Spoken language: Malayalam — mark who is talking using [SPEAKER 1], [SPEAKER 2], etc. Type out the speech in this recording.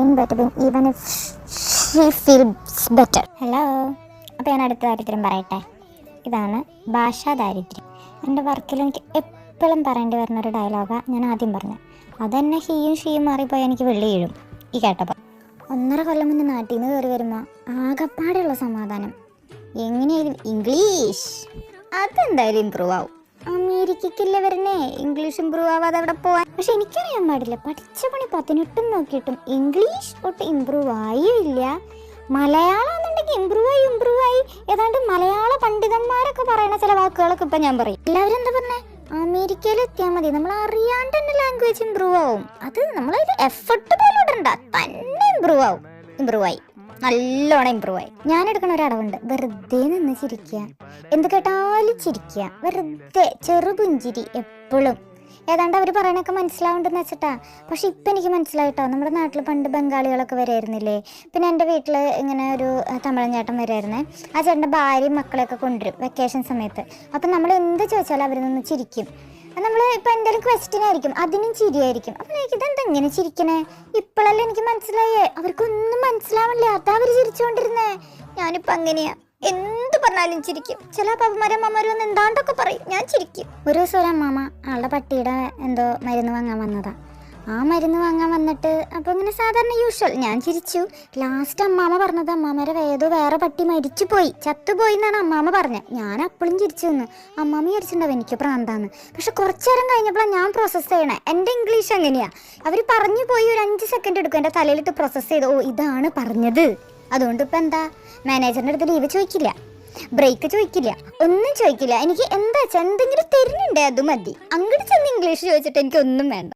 [SPEAKER 1] in between even if she feels better. Hello, അപ്പോൾ ഞാൻ അടുത്ത ദാരിദ്ര്യം പറയട്ടെ. ഇതാണ് ഭാഷാ ദാരിദ്ര്യം. എൻ്റെ വർക്കിൽ എനിക്ക് എപ്പോഴും പറയേണ്ടി വരുന്നൊരു ഡയലോഗാണ് ഞാൻ ആദ്യം പറഞ്ഞത്. അതെന്നെ ഹീയും ഷീയും മാറിപ്പോയാൽ എനിക്ക് വെള്ളി വീഴും ഈ കേട്ടപ്പോൾ. 1.5 കൊല്ലം മുന്നേ നാട്ടിൽ നിന്ന് കയറി വരുമ്പോൾ ആകപ്പാടെയുള്ള സമാധാനം എങ്ങനെയായാലും ഇംഗ്ലീഷ് അതെന്തായാലും ഇമ്പ്രൂവ് ആവും. അമേരിക്കയ്ക്കല്ലേ വരണേ, ഇംഗ്ലീഷ് ഇമ്പ്രൂവ് ആവാതെ അവിടെ പോവാൻ. പക്ഷെ എനിക്കറിയാൻ പാടില്ല, പഠിച്ച പണി 18 നോക്കിയിട്ടും ഇംഗ്ലീഷ് ഒട്ട് ഇമ്പ്രൂവ് ആയില്ല. മലയാളം എന്നുണ്ടെങ്കിൽ ഇമ്പ്രൂവ് ആയി ഏതാണ്ട് മലയാള പണ്ഡിതന്മാരൊക്കെ പറയുന്ന ചില വാക്കുകളൊക്കെ ഇപ്പം ഞാൻ പറയും. എല്ലാവരും എന്താ പറഞ്ഞേ, അമേരിക്കയിൽ എത്തിയാൽ മതി, നമ്മൾ അറിയാണ്ട് തന്നെ ലാംഗ്വേജ് ഇമ്പ്രൂവ് ആവും. അത് നമ്മളതിൽ എഫർട്ട് പോലും ഇടണ്ട, തന്നെ ഇമ്പ്രൂവ് ആയി, നല്ലോണം ഇമ്പ്രൂവ് ആയി. ഞാൻ എടുക്കണ ഒരടവുണ്ട്, വെറുതെ നിന്ന് ചിരിക്കുക, എന്ത് കേട്ടാലും ചിരിക്കുക, വെറുതെ ചെറുപുഞ്ചിരി എപ്പോഴും. ഏതാണ്ട് അവർ പറയണൊക്കെ മനസ്സിലാവുണ്ടെന്ന് വെച്ചിട്ടാ. പക്ഷെ ഇപ്പം എനിക്ക് മനസ്സിലായിട്ടോ, നമ്മുടെ നാട്ടിൽ പണ്ട് ബംഗാളികളൊക്കെ വരായിരുന്നില്ലേ. പിന്നെ എൻ്റെ വീട്ടിൽ ഇങ്ങനെ ഒരു തമിഴൻ ചേട്ടൻ വരായിരുന്നേ. ആ ചേട്ടൻ്റെ ഭാര്യയും മക്കളെയൊക്കെ കൊണ്ടുവരും വെക്കേഷൻ സമയത്ത്. അപ്പം നമ്മൾ എന്ത് ചോദിച്ചാലും അവർ നിന്ന് ചിരിക്കും. നമ്മൾ ഇപ്പം എന്തെങ്കിലും ക്വസ്റ്റ്യൻ ആയിരിക്കും, അതിനും ചിരിയായിരിക്കും. അപ്പം എനിക്ക് ഇതെന്താ ഇങ്ങനെ ചിരിക്കണേ, ഇപ്പോഴല്ലേ എനിക്ക് മനസ്സിലായേ. അവർക്കൊന്നും മനസ്സിലാവില്ല, അതാ അവർ ചിരിച്ചുകൊണ്ടിരുന്നേ. ഞാനിപ്പോൾ അങ്ങനെയാ, എന്ത് പറഞ്ഞാലും ചിരിക്കും. ചില അപ്പന്മാരും അമ്മമാരും ഒന്ന് എന്താണ്ടൊക്കെ പറയും, ഞാൻ ചിരിക്കും. ഒരു ദിവസം ഒരു അമ്മാമ്മ ആളുടെ പട്ടിയുടെ എന്തോ മരുന്ന് വാങ്ങാൻ വന്നതാ. ആ മരുന്ന് വാങ്ങാൻ വന്നിട്ട് അപ്പോൾ ഇങ്ങനെ സാധാരണ യൂഷ്വൽ ഞാൻ ചിരിച്ചു. ലാസ്റ്റ് അമ്മാമ്മ പറഞ്ഞത് അമ്മാമ്മയുടെ വേറെ പട്ടി മരിച്ചു പോയി, ചത്തുപോയി എന്നാണ് അമ്മാമ്മ പറഞ്ഞത്. ഞാൻ അപ്പോഴും ചിരിച്ചു നിന്ന്. അമ്മാമ്മ വിചാരിച്ചിട്ടുണ്ടാവും എനിക്ക് പ്രാന്താന്ന്. പക്ഷെ കുറച്ചു നേരം കഴിഞ്ഞപ്പോഴാണ് ഞാൻ പ്രോസസ്സ് ചെയ്യണേ. എൻ്റെ ഇംഗ്ലീഷ് എങ്ങനെയാ, അവർ പറഞ്ഞു പോയി ഒരു 5 സെക്കൻഡ് എടുക്കും എൻ്റെ തലയിലിട്ട് പ്രോസസ്സ് ചെയ്ത്, ഓ ഇതാണ് പറഞ്ഞത്. അതുകൊണ്ട് ഇപ്പം എന്താ, മാനേജറിൻ്റെ അടുത്ത് ലീവ് ചോദിക്കില്ല, ബ്രേക്ക് ചോദിക്കില്ല, ഒന്നും ചോദിക്കില്ല. എനിക്ക് എന്താ വെച്ചാൽ എന്തെങ്കിലും തരുന്നുണ്ടേ അത് മതി. അങ്ങോട്ട് ചെന്ന് ഇംഗ്ലീഷ് ചോദിച്ചിട്ട് എനിക്കൊന്നും വേണ്ട.